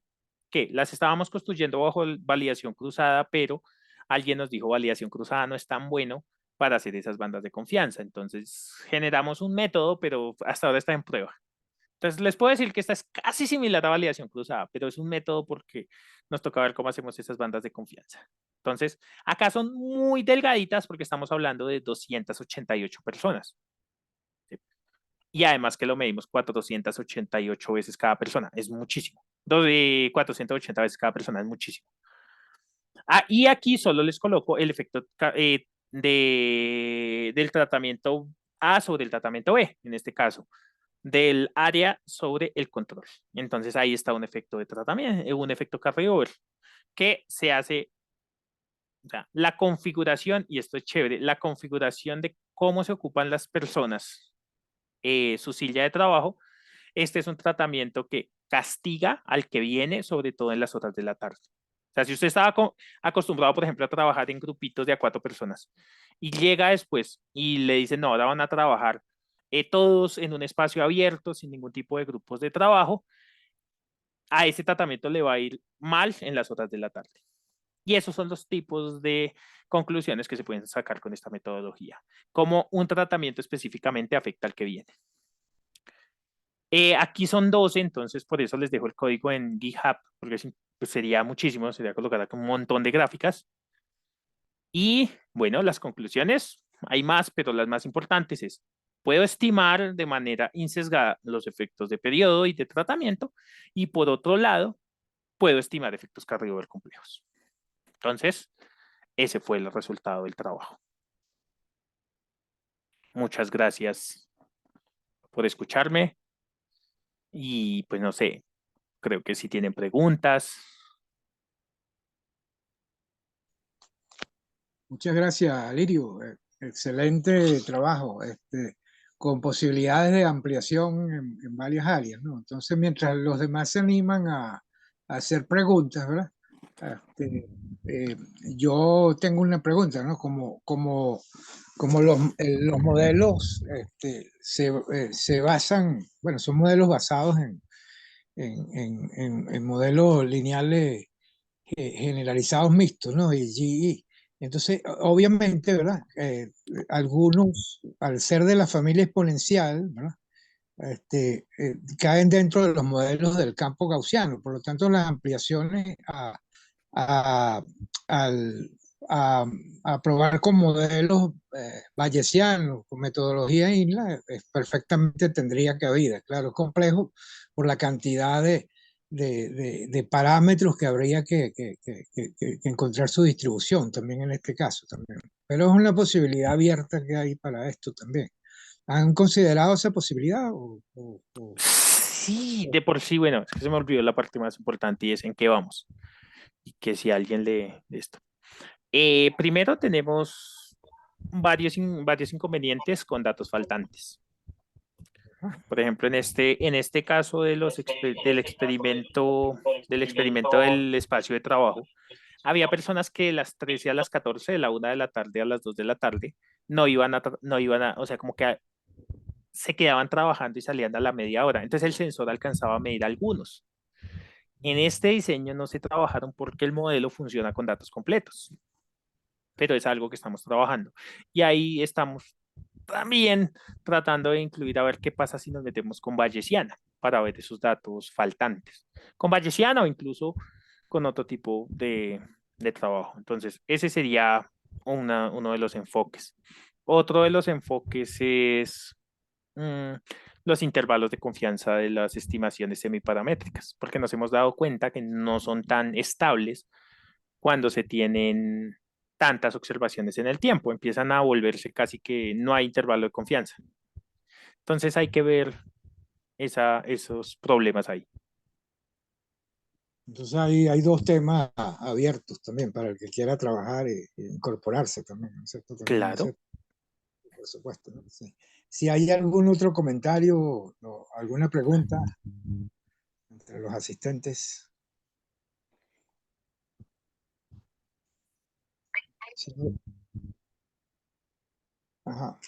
[SPEAKER 2] que las estábamos construyendo bajo validación cruzada, pero alguien nos dijo validación cruzada no es tan bueno para hacer esas bandas de confianza. Entonces generamos un método, pero hasta ahora está en prueba. Entonces les puedo decir que esta es casi similar a validación cruzada, pero es un método porque nos toca ver cómo hacemos esas bandas de confianza. Entonces, acá son muy delgaditas porque estamos hablando de 288 personas. ¿Sí? Y además que lo medimos 488 veces cada persona, es muchísimo. 480 veces cada persona es muchísimo. Y aquí solo les coloco el efecto del tratamiento A sobre el tratamiento B, en este caso del área sobre el control. Entonces ahí está un efecto de tratamiento, un efecto carryover que se hace, o sea, la configuración, y esto es chévere, la configuración de cómo se ocupan las personas su silla de trabajo. Este es un tratamiento que castiga al que viene, sobre todo en las horas de la tarde. O sea, si usted estaba acostumbrado, por ejemplo, a trabajar en grupitos de a 4 personas y llega después y le dicen, no, ahora van a trabajar todos en un espacio abierto, sin ningún tipo de grupos de trabajo, a ese tratamiento le va a ir mal en las horas de la tarde. Y esos son los tipos de conclusiones que se pueden sacar con esta metodología. Cómo un tratamiento específicamente afecta al que viene. Aquí son 12, entonces por eso les dejo el código en GitHub, porque pues sería muchísimo, sería colocar un montón de gráficas. Y bueno, las conclusiones, hay más, pero las más importantes es, puedo estimar de manera insesgada los efectos de periodo y de tratamiento, y por otro lado, puedo estimar efectos carryover complejos. Entonces, ese fue el resultado del trabajo. Muchas gracias por escucharme y pues no sé, creo que si tienen preguntas.
[SPEAKER 1] Muchas gracias, Lirio. Excelente trabajo, con posibilidades de ampliación en varias áreas, ¿no? Entonces, mientras los demás se animan a hacer preguntas, ¿verdad? Este, eh, yo tengo una pregunta, ¿no? Como los modelos se basan, bueno, son modelos basados en modelos lineales generalizados mixtos, ¿no? Y GE. Entonces, obviamente, ¿verdad? Algunos, al ser de la familia exponencial, ¿verdad? Caen dentro de los modelos del campo gaussiano. Por lo tanto, las ampliaciones a, al- a- a probar con modelos bayesianos, con metodología INLA, perfectamente tendría cabida. Claro, es complejo por la cantidad de parámetros que habría que encontrar su distribución también en este caso también. Pero es una posibilidad abierta que hay para esto también. ¿Han considerado esa posibilidad?
[SPEAKER 2] Sí, de por sí, bueno, es que se me olvidó la parte más importante y es en qué vamos. Y que si alguien lee esto. Primero tenemos varios inconvenientes con datos faltantes. Por ejemplo, en este caso del experimento del espacio de trabajo, había personas que de las 13 a las 14, de la 1 de la tarde a las 2 de la tarde, no iban a, o sea, como que se quedaban trabajando y salían a la media hora. Entonces el sensor alcanzaba a medir algunos. En este diseño no se trabajaron porque el modelo funciona con datos completos, pero es algo que estamos trabajando. Y ahí estamos también tratando de incluir a ver qué pasa si nos metemos con Bayesiana para ver esos datos faltantes. Con Bayesiana o incluso con otro tipo de trabajo. Entonces, ese sería uno de los enfoques. Otro de los enfoques es mm, los intervalos de confianza de las estimaciones semiparamétricas, porque nos hemos dado cuenta que no son tan estables cuando se tienen tantas observaciones en el tiempo, empiezan a volverse casi que no hay intervalo de confianza. Entonces hay que ver esos problemas ahí.
[SPEAKER 1] Entonces hay dos temas abiertos también para el que quiera trabajar e incorporarse también, ¿no es cierto? También en
[SPEAKER 2] Claro.
[SPEAKER 1] ese, por supuesto, ¿no? Sí. Si hay algún otro comentario o alguna pregunta entre los asistentes. Sí. Ajá.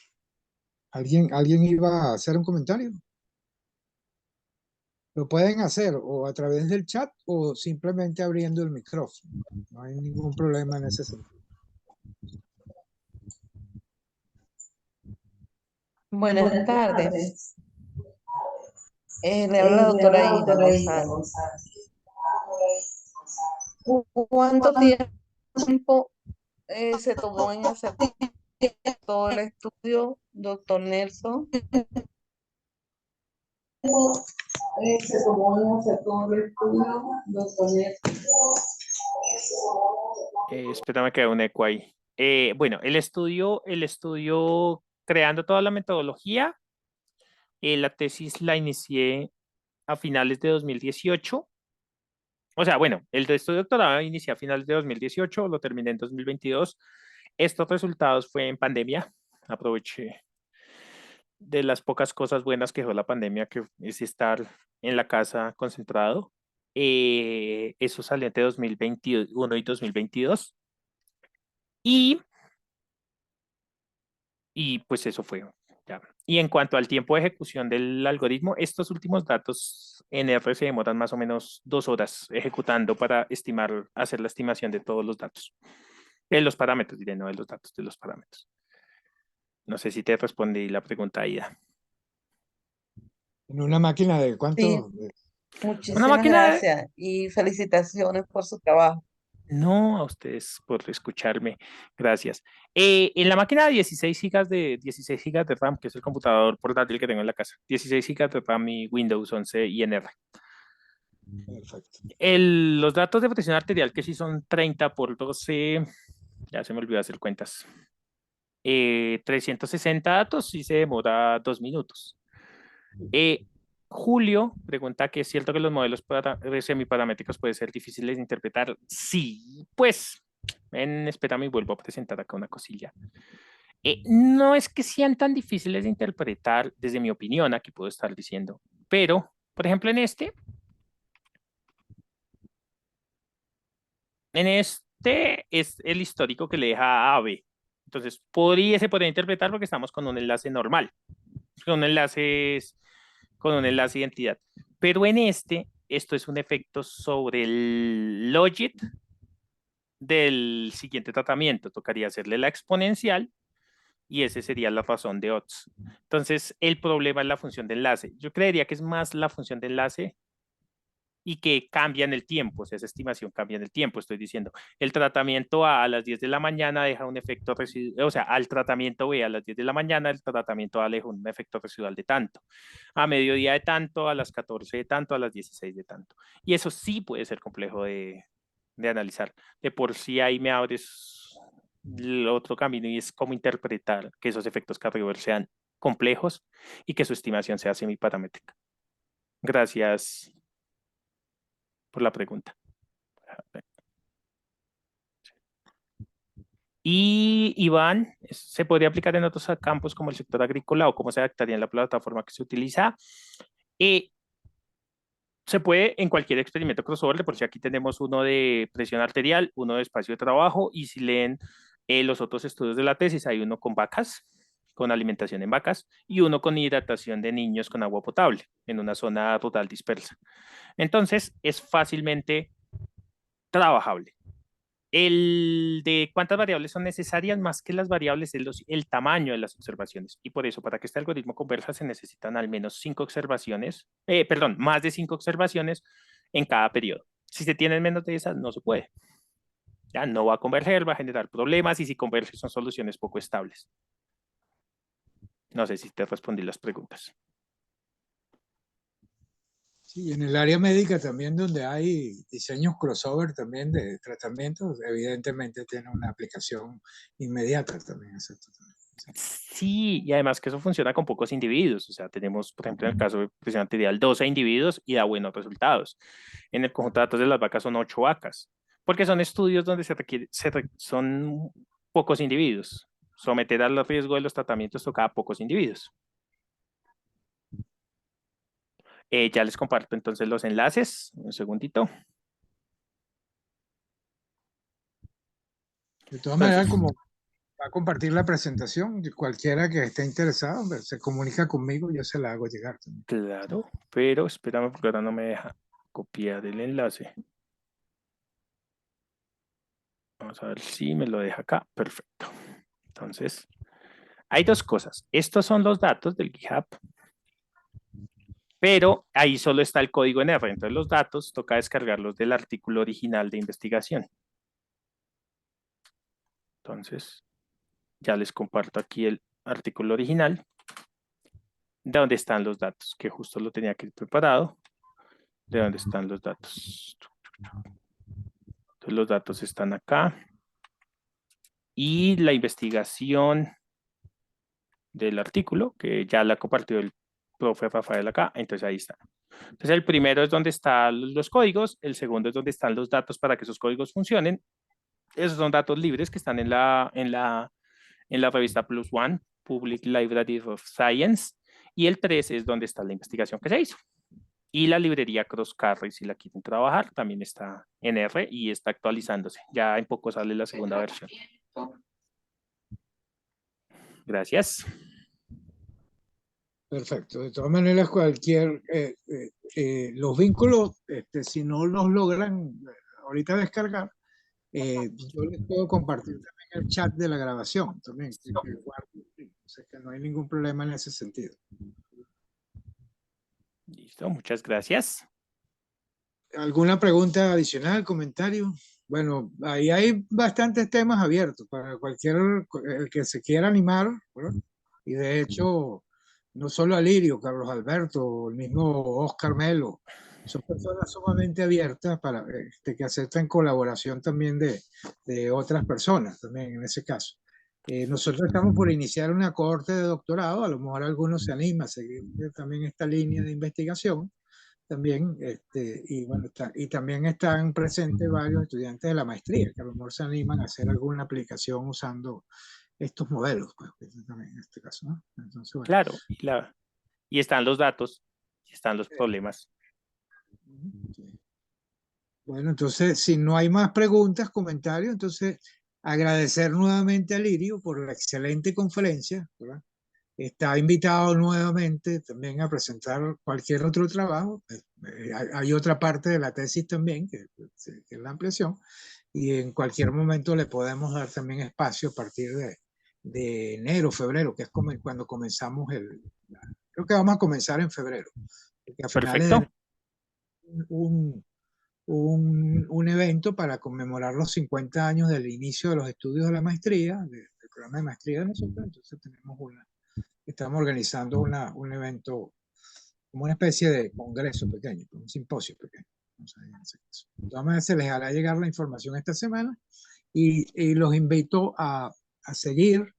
[SPEAKER 1] ¿Alguien iba a hacer un comentario? Lo pueden hacer o a través del chat o simplemente abriendo el micrófono. No hay ningún problema en ese sentido.
[SPEAKER 3] Buenas
[SPEAKER 4] Buenas
[SPEAKER 3] tardes.
[SPEAKER 4] tardes.
[SPEAKER 3] Le habla la
[SPEAKER 4] Le
[SPEAKER 3] doctora
[SPEAKER 4] habla la
[SPEAKER 3] Ida
[SPEAKER 4] doctora Ida
[SPEAKER 3] González.
[SPEAKER 4] González.
[SPEAKER 3] ¿Cuánto tiempo se tomó en hacer todo el estudio, doctor Nelson?
[SPEAKER 4] Se tomó en hacer todo el estudio, doctor Nelson.
[SPEAKER 2] Espérame que hay un eco ahí. Bueno, el estudio creando toda la metodología, la tesis la inicié a finales de 2018. O sea, bueno, el estudio de doctorado inicié a finales de 2018, lo terminé en 2022. Estos resultados fue en pandemia. Aproveché de las pocas cosas buenas que dejó la pandemia, que es estar en la casa concentrado. Eso salió entre 2021 y 2022. Y, y pues eso fue. Ya. Y en cuanto al tiempo de ejecución del algoritmo, estos últimos datos en R se demoran más o menos 2 horas ejecutando para hacer la estimación de todos los datos. De los parámetros, diré, no de los datos, de los parámetros. No sé si te respondí la pregunta, Ida.
[SPEAKER 1] En una máquina de
[SPEAKER 3] Sí,
[SPEAKER 1] cuánto.
[SPEAKER 2] Una
[SPEAKER 3] muchísimas
[SPEAKER 2] máquina.
[SPEAKER 3] gracias y felicitaciones por su trabajo.
[SPEAKER 2] No, a ustedes por escucharme. Gracias. En la máquina de 16 gigas de RAM, que es el computador portátil que tengo en la casa, 16 gigas de RAM y Windows 11 y INR.
[SPEAKER 1] Perfecto.
[SPEAKER 2] Los datos de presión arterial, que sí son 30 por 12, ya se me olvidó hacer cuentas. 360 datos sí se demora 2 minutos. Eh, Julio pregunta que es cierto que los modelos semiparamétricos pueden ser difíciles de interpretar. Sí, pues, espérame y vuelvo a presentar acá una cosilla. No es que sean tan difíciles de interpretar, desde mi opinión, aquí puedo estar diciendo, pero, por ejemplo, en este es el histórico que le deja a B. Entonces, se podría interpretar porque estamos con un enlace normal, con enlaces, con un enlace de identidad. Pero esto es un efecto sobre el logit del siguiente tratamiento. Tocaría hacerle la exponencial y esa sería la razón de odds. Entonces, el problema es la función de enlace. Yo creería que es más la función de enlace y que cambia en el tiempo, o sea, esa estimación cambia en el tiempo, estoy diciendo. El tratamiento A las 10 de la mañana deja un efecto residual, o sea, al tratamiento B a las 10 de la mañana, el tratamiento A deja un efecto residual de tanto. A mediodía de tanto, a las 14 de tanto, a las 16 de tanto. Y eso sí puede ser complejo de analizar. De por sí ahí me abres el otro camino y es cómo interpretar que esos efectos carryover sean complejos y que su estimación sea semiparamétrica. Gracias por la pregunta. Y Iván, ¿se podría aplicar en otros campos como el sector agrícola o cómo se adaptaría en la plataforma que se utiliza? Se puede en cualquier experimento crossover, de por si aquí tenemos uno de presión arterial, uno de espacio de trabajo, y si leen los otros estudios de la tesis, hay uno con vacas, con alimentación en vacas, y uno con hidratación de niños con agua potable en una zona rural dispersa. Entonces, es fácilmente trabajable. El de cuántas variables son necesarias, más que las variables, es el tamaño de las observaciones. Y por eso, para que este algoritmo converja, se necesitan al menos 5 observaciones, más de 5 observaciones en cada periodo. Si se tienen menos de esas, no se puede. Ya no va a converger, va a generar problemas, y si converge son soluciones poco estables. No sé si te respondí las preguntas.
[SPEAKER 1] Sí, en el área médica también, donde hay diseños crossover también de tratamientos, evidentemente tiene una aplicación inmediata también.
[SPEAKER 2] Sí, y además que eso funciona con pocos individuos. O sea, tenemos, por ejemplo, en el caso de presión arterial, 12 individuos y da buenos resultados. En el conjunto de datos de las vacas son 8 vacas, porque son estudios donde son pocos individuos. Someter al riesgo de los tratamientos toca a pocos individuos. Ya les comparto entonces los enlaces. Un segundito.
[SPEAKER 1] De todas maneras, como va a compartir la presentación, cualquiera que esté interesado, se comunica conmigo, yo se la hago llegar también.
[SPEAKER 2] Claro, pero espérame porque ahora no me deja copiar el enlace. Vamos a ver si me lo deja acá. Perfecto. Entonces, hay dos cosas. Estos son los datos del GitHub, pero ahí solo está el código en R. Entonces, los datos toca descargarlos del artículo original de investigación. Entonces, ya les comparto aquí el artículo original de dónde están los datos, que justo lo tenía aquí preparado. De dónde están los datos. Entonces, los datos están acá. Y la investigación del artículo, que ya la compartió el profe Rafael acá, entonces ahí está. Entonces el primero es donde están los códigos, el segundo es donde están los datos para que esos códigos funcionen. Esos son datos libres que están en la revista Plus One, Public Library of Science, y el 3 es donde está la investigación que se hizo. Y la librería Crosscarry, si la quieren trabajar, también está en R y está actualizándose. Ya en poco sale la segunda versión. Gracias.
[SPEAKER 1] Perfecto. De todas maneras, los vínculos, si no los logran ahorita descargar, yo les puedo compartir también el chat de la grabación, también, o sea que no hay ningún problema en ese sentido.
[SPEAKER 2] Listo, muchas gracias.
[SPEAKER 1] ¿Alguna pregunta adicional, comentario? Bueno, ahí hay bastantes temas abiertos para el que se quiera animar, ¿verdad? Y de hecho, no solo Alirio, Carlos Alberto, el mismo Oscar Melo, son personas sumamente abiertas para que aceptan colaboración también de otras personas, también en ese caso. Nosotros estamos por iniciar una cohorte de doctorado, a lo mejor algunos se animan a seguir también esta línea de investigación también, y bueno, y también están presentes varios estudiantes de la maestría que a lo mejor se animan a hacer alguna aplicación usando estos modelos, pues, también en este caso, ¿no? Entonces, bueno.
[SPEAKER 2] Claro, y están los datos, y están los problemas.
[SPEAKER 1] Sí. Bueno, entonces, si no hay más preguntas, comentarios, entonces agradecer nuevamente a Lirio por la excelente conferencia, ¿verdad? Está invitado nuevamente también a presentar cualquier otro trabajo. Hay otra parte de la tesis también, que es la ampliación, y en cualquier momento le podemos dar también espacio a partir de enero, febrero, que es como cuando comenzamos creo que vamos a comenzar en febrero, porque a finales de
[SPEAKER 2] Perfecto.
[SPEAKER 1] un evento para conmemorar los 50 años del inicio de los estudios de la maestría, del programa de maestría de nosotros. Entonces estamos organizando un evento, como una especie de congreso pequeño, un simposio pequeño. De todas maneras, se les hará llegar la información esta semana y los invito a seguir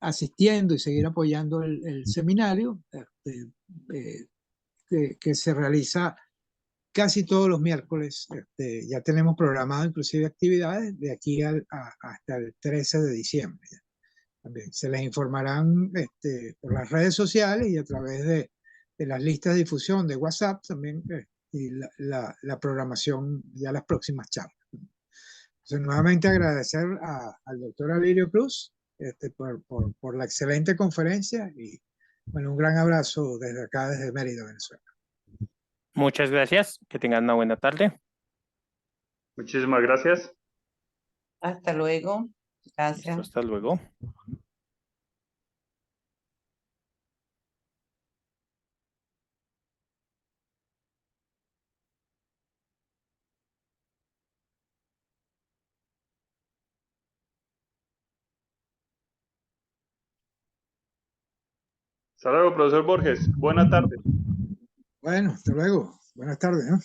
[SPEAKER 1] asistiendo y seguir apoyando el seminario. que se realiza casi todos los miércoles. Ya tenemos programado inclusive actividades de aquí hasta el 13 de diciembre. También se les informarán por las redes sociales y a través de las listas de difusión de WhatsApp también, y la programación, ya las próximas charlas. Entonces, nuevamente agradecer al doctor Alirio Cruz por la excelente conferencia y bueno, un gran abrazo desde acá, desde Mérida, Venezuela.
[SPEAKER 2] Muchas gracias, que tengan una buena tarde.
[SPEAKER 5] Muchísimas gracias.
[SPEAKER 3] Hasta luego.
[SPEAKER 2] Listo,
[SPEAKER 3] Gracias.
[SPEAKER 2] hasta luego.
[SPEAKER 5] Hasta luego, profesor Borges. Buena tarde.
[SPEAKER 1] Bueno, hasta luego. Buenas tardes, ¿no?